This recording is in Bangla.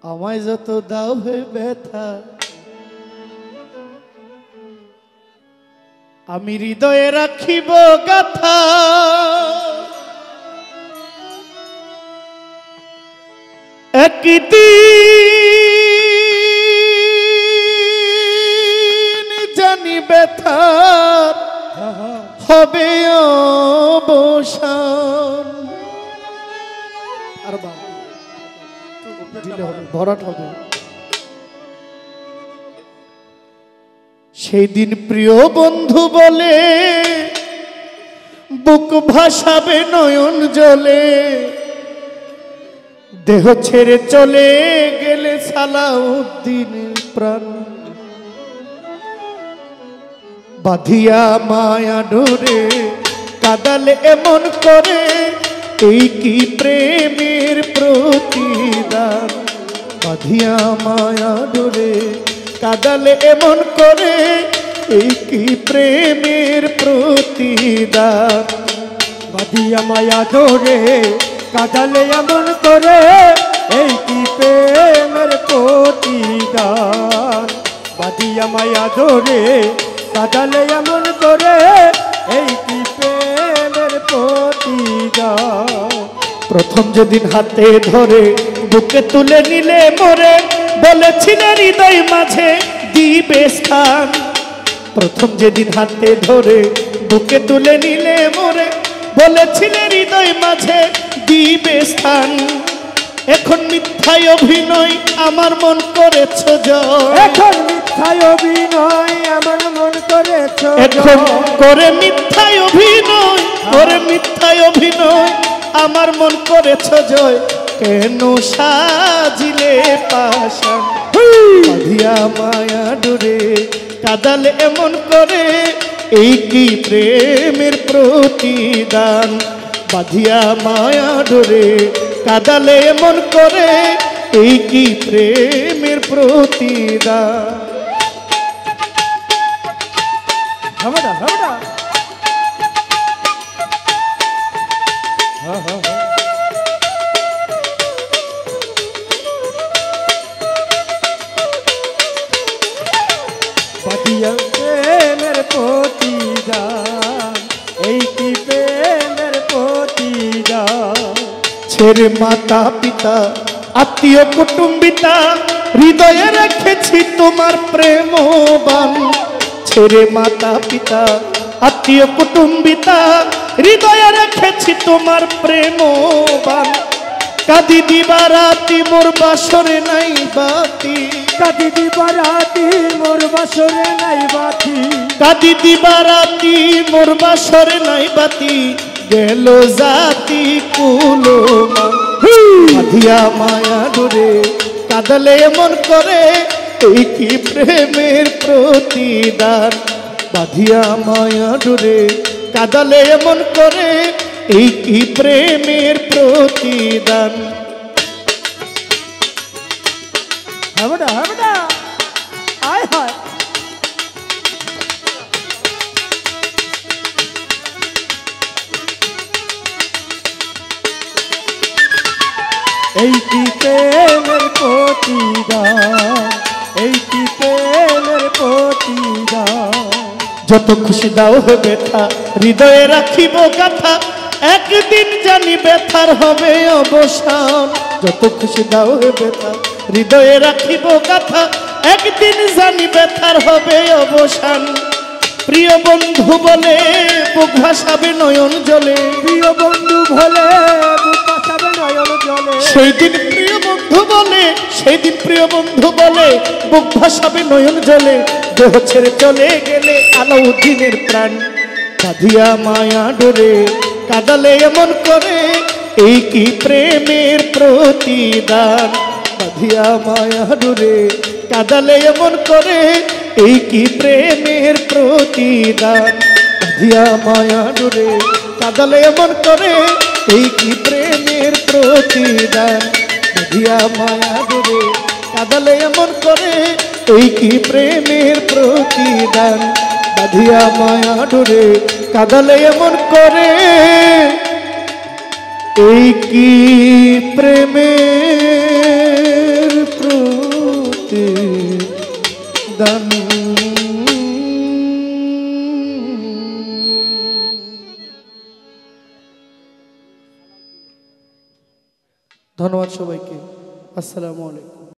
আমায় যত দাও হে ব্যথা আমি হৃদয়ে রাখিব গাথা একদিন জানি ব্যথা হবে অবসান আর ভরাট হবে সেই দিন প্রিয় বন্ধু বলে বুক ভাসাবে নয়ন জলে দেহ ছেড়ে চলে গেলে সালাউদ্দিনের প্রাণ বাঁধিয়া মায়া ডোরে কাদালে এমন করে এই কি প্রেমের প্রতিদান বাঁধিয়া মায়া ডোরে কাদালে এমন করে এই কি প্রেমের প্রতিদান বাঁধিয়া মায়া ডোরে কাদালে এমন করে এই কি প্রেমের প্রতিদান বাঁধিয়া মায়া ডোরে কাদালে এমন করে এই কি প্রেমের প্রতিদান প্রথম যেদিন হাতে ধরে বুকে তুলে নিলে মোরে বলেছিলে হৃদয় মাঝে দিবে স্থান প্রথম যেদিন হাতে ধরে বুকে তুলে নিলে মোরে বলেছিলে হৃদয় মাঝে দিবে স্থান এখন মিথ্যায় অভিনয় আমার মন করেছ জয় এখন মিথ্যায় অভিনয় আমার মন করেছ এখন করে মিথ্যায় অভিনয় করে মিথ্যায় অভিনয় আমার মন করেছ জয় কেন সাজিলে পাশান বাঁধিয়া মায়া ডোরে কাদালে এমন করে এই কি প্রেমের প্রতিদান বাঁধিয়া মায়া ডোরে কাদালে এমন করে এই কি প্রেমের প্রতিদান হামড়া হামড়া হ্যাঁ হ্যাঁ বাঁধিয়া প্রেমের প্রতিদান এই কি প্রেমের প্রতিদান ছেড়ে মাতা পিতা আত্মীয় কুটুম্বিতা হৃদয়ে রেখেছি তোমার প্রেমবান ছেড়ে মাতা পিতা আত্মীয় কুটুম্বিতা হৃদয়ে রেখেছি তোমার প্রেমবান কাঁদি দিবারাতি মোর বাসরে নাই বাতি কাঁদি দিবারাতি মোর বাসরে নাই বাতি কাঁদি দিবারাতি মোর বাসরে নাই বাতি গেল জাতি কুলো বাঁধিয়া মায়া ডোরে কাদালে এমন করে এই কি প্রেমের প্রতিদান বাঁধিয়া মায়া ডোরে কাদালে এমন করে এই কি প্রেমের প্রতিদান হামড়া হামড়া আয় হায় এই কি প্রেমের প্রতিদান এই কি প্রেমের প্রতিদান যত খুশি দাও হে ব্যথা হৃদয়ে রাখিব গাথা একদিন জানি ব্যথার হবে অবসান যত খুশি দাও হে ব্যথা হৃদয়ে রাখিব গাথা একদিন জানি ব্যথার হবে অবসান প্রিয় বন্ধু বলে বুক ভাসাবে নয়ন জলে প্রিয় বন্ধু বলে বুক ভাসাবে নয়ন জলে সেই দিন প্রিয় বন্ধু বলে সেই দিন প্রিয় বন্ধু বলে বুক ভাসাবে নয়ন জলে দেহ ছেড়ে চলে গেলে আলাউদ্দিনের প্রাণ বাঁধিয়া মায়া ডোরে কাদালে এমন করে এই কি প্রেমের প্রতিদান বাঁধিয়া মায়া ডোরে কাদালে এমন করে এই কি প্রেমের প্রতিদান বাঁধিয়া মায়া ডোরে কাদালে এমন করে এই কি প্রেমের প্রতিদান বাঁধিয়া মায়া ডোরে কাদালে এমন করে এই কি প্রেমের প্রতিদান বাঁধিয়া মায়া ডোরে কাদালে এমন করে এই কি প্রেমের দান। ধন্যবাদ সবাইকে। আসসালামু আলাইকুম।